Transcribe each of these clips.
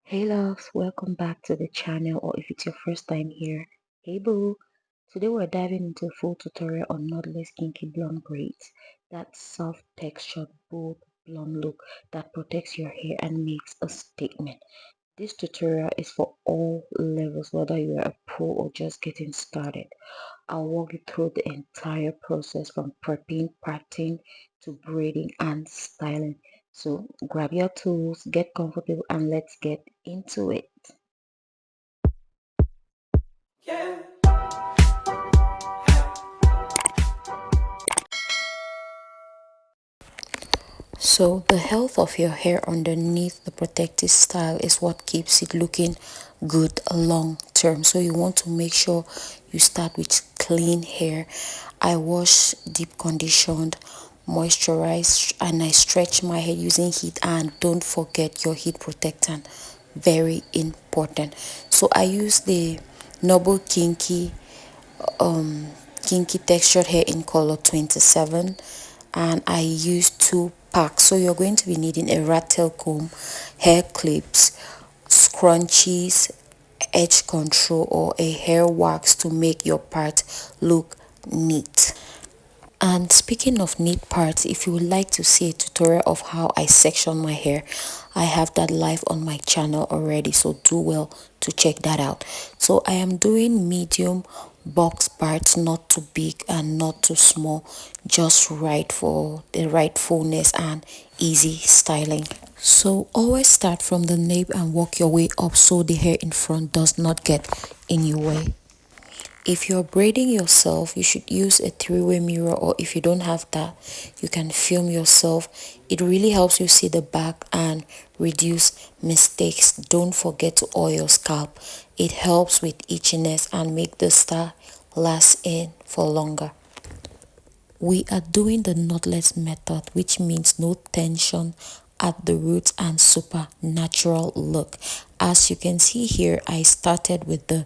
Hey loves, welcome back to the channel, or if it's your first time here, hey boo. Today we're diving into a full tutorial on Knotless Kinky blonde braids. That soft textured bold blonde look that protects your hair and makes a statement. This tutorial is for all levels, whether you are a pro or just getting started. I'll walk you through the entire process from prepping, parting to braiding and styling. So grab your tools, get comfortable, and let's get into it. Yeah. So the health of your hair underneath the protective style is what keeps it looking good long term. So you want to make sure you start with clean hair. I wash deep conditioned, moisturized, and I stretch my hair using heat, and don't forget your heat protectant. Very important. So I use the Noble Kinky textured hair in color 27, and I use 2 packs. So you're going to be needing a rat tail comb, hair clips, scrunchies, edge control, or a hair wax to make your part look neat. And speaking of neat parts, if you would like to see a tutorial of how I section my hair, I have that live on my channel already, so do well to check that out. So I am doing medium box parts, not too big and not too small, just right for the right fullness and easy styling. So always start from the nape and work your way up so the hair in front does not get in your way. If you're braiding yourself, you should use a three-way mirror, or if you don't have that, you can film yourself. It really helps you see the back and reduce mistakes. Don't forget to oil your scalp. It helps with itchiness and make the style last in for longer. We are doing the knotless method, which means no tension at the roots and super natural look. As you can see here, I started with the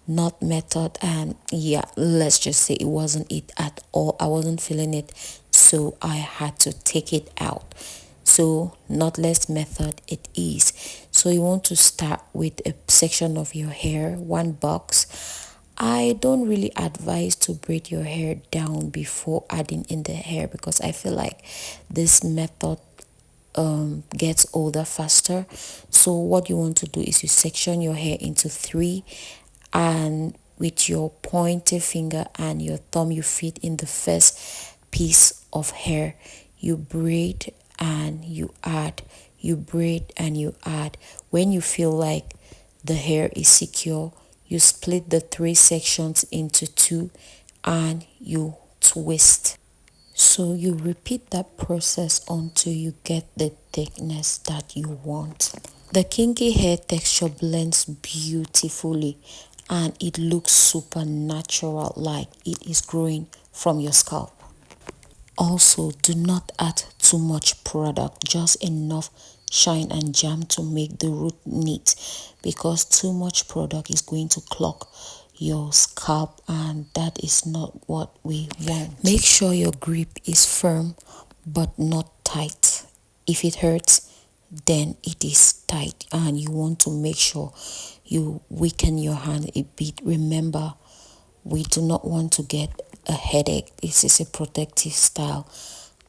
knot method, and yeah, let's just say it wasn't it at all. I wasn't feeling it, so I had to take it out. So knotless method it is. So you want to start with a section of your hair, one box. I don't really advise to braid your hair down before adding in the hair, because I feel like this method gets older faster. So what you want to do is you section your hair into 3, and with your pointer finger and your thumb you fit in the first piece of hair. You braid and you add, you braid and you add. When you feel like the hair is secure, you split the 3 sections into 2 and you twist. So you repeat that process until you get the thickness that you want. The kinky hair texture blends beautifully and it looks super natural, like it is growing from your scalp. Also, do not add too much product, just enough shine and jam to make the root neat, because too much product is going to clog your scalp and that is not what we want. Make sure your grip is firm but not tight. If it hurts, then it is tight, and you want to make sure you weaken your hand a bit. Remember, we do not want to get a headache. This is a protective style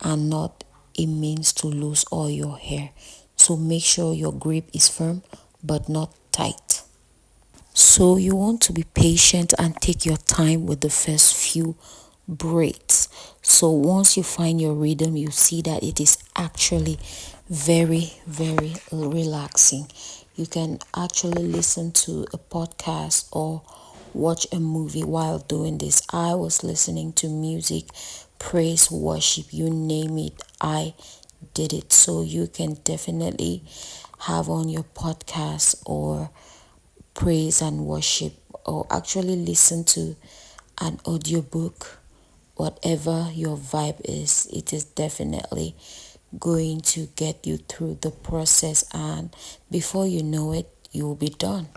and not a means to lose all your hair. So make sure your grip is firm but not tight. So you want to be patient and take your time with the first few braids. So once you find your rhythm, you see that it is actually very relaxing. You can actually listen to a podcast or watch a movie while doing this. I was listening to music, praise, worship, you name it, I did it. So you can definitely have on your podcast or praise and worship, or actually listen to an audiobook. Whatever your vibe is, it is definitely going to get you through the process, and before you know it, you will be done.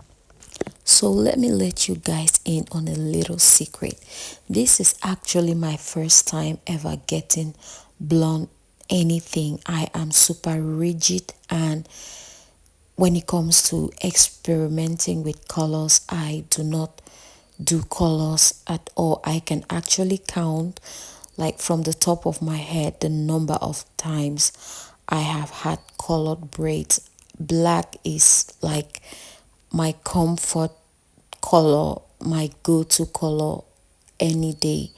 So let me let you guys in on a little secret. This is actually my first time ever getting blonde anything. I am super rigid and when it comes to experimenting with colors, I do not do colors at all. I can actually count, like from the top of my head, the number of times I have had colored braids. Black is like my comfort color, my go-to color any day,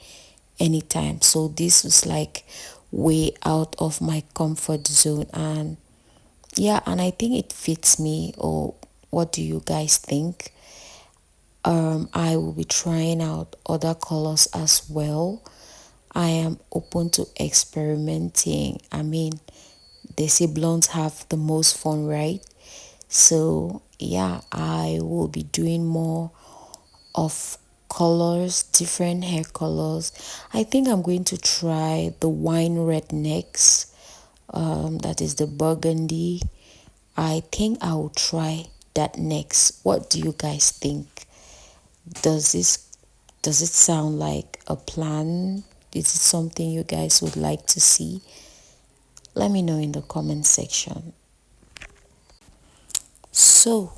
anytime. So this was like way out of my comfort zone, and yeah, and I think it fits me. Or what do you guys think? I will be trying out other colors as well. I am open to experimenting. I mean, they say blondes have the most fun, right? So yeah, I will be doing more of colors, different hair colors. I think I'm going to try the wine red next. That is the burgundy. I think I will try that next. What do you guys think? Does this does it sound like a plan? Is it something you guys would like to see? Let me know in the comment section. So,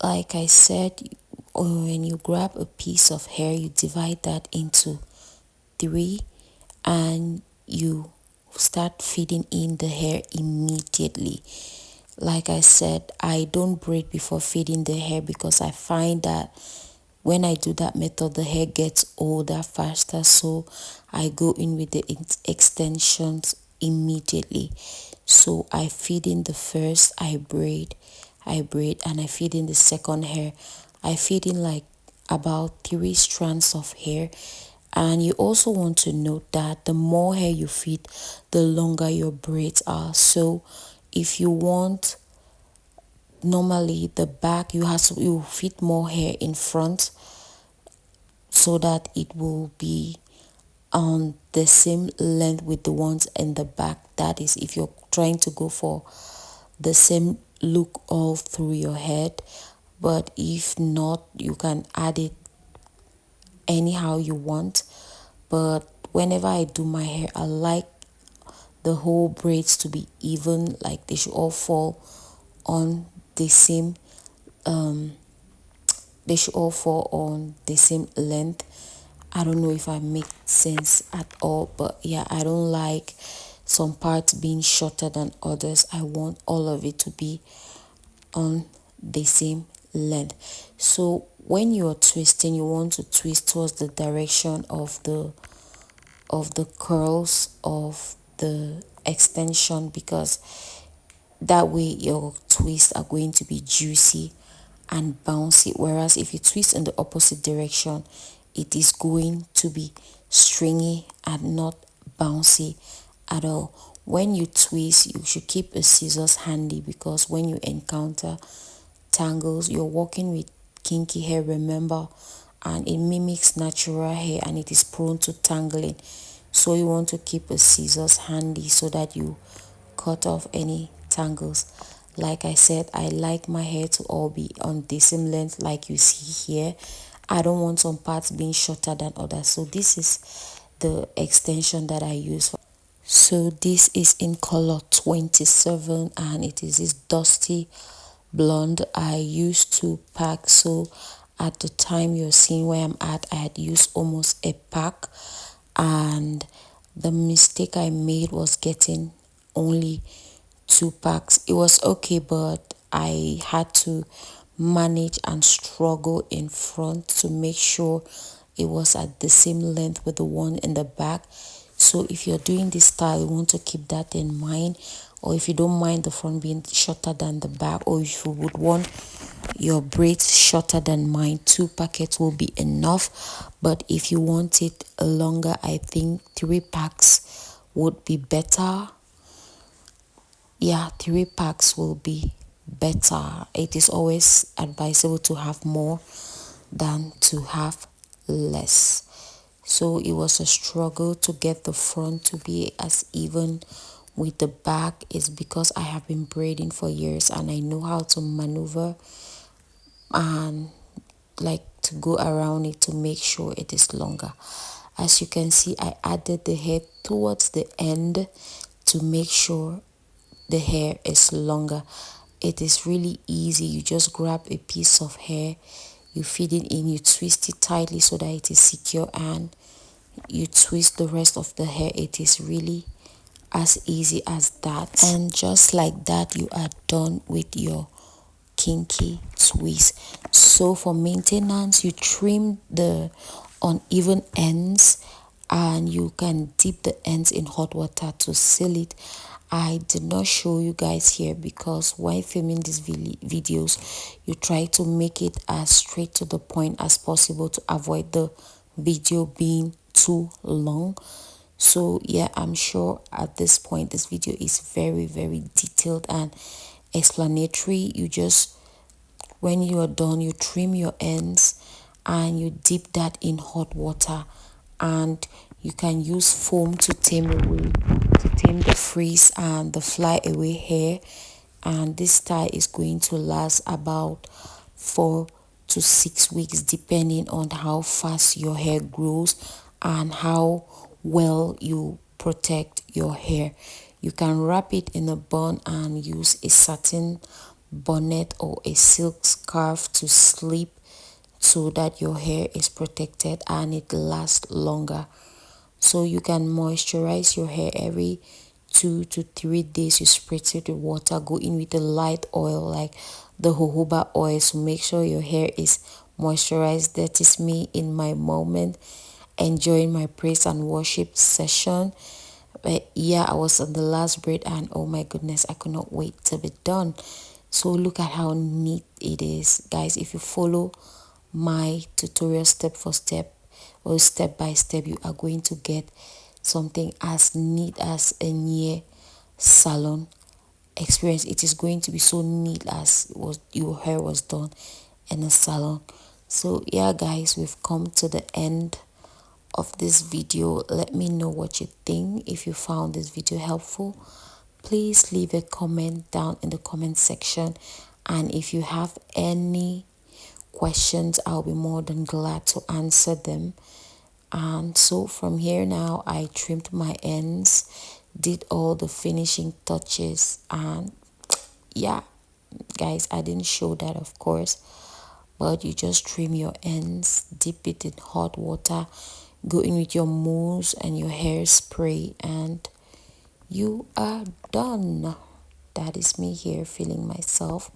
like I said, when you grab a piece of hair, you divide that into three and you start feeding in the hair immediately. Like I said, I don't braid before feeding the hair because I find that when I do that method, the hair gets older faster. So I go in with the extensions immediately. So I feed in the first, I braid, and I feed in the second hair. I feed in like about 3 strands of hair. And you also want to note that the more hair you feed, the longer your braids are. So if you want, normally the back, you feed more hair in front so that it will be on the same length with the ones in the back. That is if you're trying to go for the same look all through your head. But if not, you can add it anyhow you want. But whenever I do my hair, I like the whole braids to be even, like they should all fall on the same they should all fall on the same length. I don't know if I make sense at all, but yeah, I don't like some parts being shorter than others. I want all of it to be on the same length. So when you're twisting, you want to twist towards the direction of the curls of the extension, because that way your twists are going to be juicy and bouncy, whereas if you twist in the opposite direction, it is going to be stringy and not bouncy at all. When you twist, you should keep a scissors handy, because when you encounter tangles, you're working with kinky hair, remember, and it mimics natural hair and it is prone to tangling. So you want to keep a scissors handy so that you cut off any tangles. Like I said, I like my hair to all be on the same length like you see here. I don't want some parts being shorter than others. So this is the extension that I use. So this is in color 27 and it is this dusty blonde. I used 2 packs. So at the time you're seeing where I'm at, I had used almost a pack, and the mistake I made was getting only 2 packs. It was okay, but I had to manage and struggle in front to make sure it was at the same length with the one in the back. So if you're doing this style, you want to keep that in mind. Or if you don't mind the front being shorter than the back, or if you would want your braids shorter than mine, 2 packets will be enough. But if you want it longer, I think 3 packs would be better. Yeah, 3 packs will be better. It is always advisable to have more than to have less. So it was a struggle to get the front to be as even with the back. Is because I have been braiding for years and I know how to maneuver and like to go around it to make sure it is longer. As you can see, I added the hair towards the end to make sure the hair is longer. It is really easy. You just grab a piece of hair, you feed it in, you twist it tightly so that it is secure, and you twist the rest of the hair. It is really as easy as that, and just like that you are done with your kinky twist. So for maintenance, you trim the uneven ends and you can dip the ends in hot water to seal it. I did not show you guys here because when filming these videos, you try to make it as straight to the point as possible to avoid the video being too long. So yeah, I'm sure at this point this video is very detailed and explanatory. You just, when you are done, you trim your ends and you dip that in hot water, and you can use foam to tame the frizz and the fly away hair. And this style is going to last about 4 to 6 weeks depending on how fast your hair grows and how well you protect your hair. You can wrap it in a bun and use a satin bonnet or a silk scarf to sleep so that your hair is protected and it lasts longer. So you can moisturize your hair every 2 to 3 days. You spritz it with water, go in with a light oil like the jojoba oil to make sure your hair is moisturized. That is me in my moment, enjoying my praise and worship session. But yeah, I was on the last braid and oh my goodness, I could not wait to be done. So look at how neat it is, guys. If you follow my tutorial step for step or step by step, you are going to get something as neat as a near salon experience. It is going to be so neat as your hair was done in a salon. So yeah guys, we've come to the end of this video. Let me know what you think. If you found this video helpful, please leave a comment down in the comment section, and if you have any questions, I'll be more than glad to answer them. And so from here now, I trimmed my ends, did all the finishing touches, and yeah guys, I didn't show that of course, but you just trim your ends, dip it in hot water, go in with your mousse and your hairspray, and you are done. That is me here feeling myself.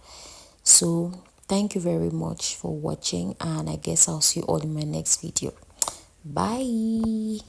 So thank you very much for watching, and I guess I'll see you all in my next video. Bye.